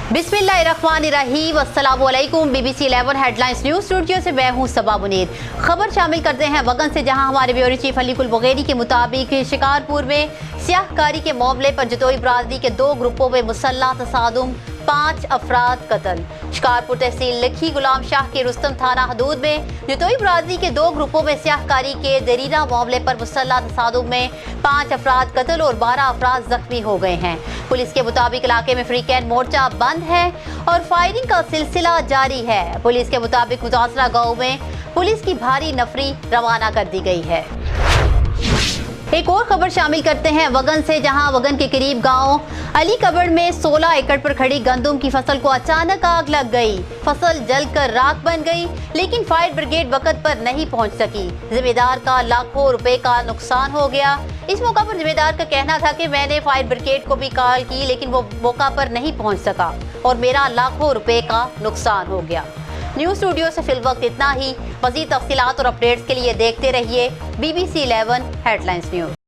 बिस्मिल्लाहिर्रहमानिर्रहीम, अस्सलामु अलैकुम। BBC 11 हेडलाइंस न्यूज़ स्टूडियो से मैं हूं सबा मुनीर। खबर शामिल करते हैं वगन से, जहां हमारे ब्यूरो चीफ अली कुल बगैरी के मुताबिक शिकारपुर में स्याहकारी के मामले पर जतोई ब्रादरी के 2 ग्रुपों में मुसल्लह तसादुम, 5 अफराद कत्ल। शकारपुर तहसील लखी गुलाम शाह के रुस्तम थाना हदूद में जतोई ब्रादरी के 2 ग्रुपों में स्याहकारी के दरीरा मामले पर मुसल्लह तसादुम में 5 अफराद कत्ल और 12 अफराद जख्मी हो गए हैं। पुलिस के मुताबिक इलाके में फ्री कैंप मोर्चा बंद है और फायरिंग का सिलसिला जारी है। पुलिस के मुताबिक मुतासरा गांव में पुलिस की भारी नफरी रवाना कर दी गई है। एक और खबर शामिल करते हैं वगन से, जहां वगन के करीब गांव अलीकड़ में 16 एकड़ पर खड़ी गंदम की फसल को अचानक आग लग गई। फसल जलकर राख बन गई, लेकिन फायर ब्रिगेड वक्त पर नहीं पहुंच सकी। जिम्मेदार का लाखों रुपए का नुकसान हो गया। इस मौका पर जिम्मेदार का कहना था कि मैंने फायर ब्रिगेड को भी कॉल की, लेकिन वो मौका पर नहीं पहुंच सका और मेरा लाखों रुपए का नुकसान हो गया। न्यूज़ स्टूडियो से फिल वक्त इतना ही। मज़ीद तफसीलात और अपडेट्स के लिए देखते रहिए BBC 11 हेडलाइंस न्यूज़।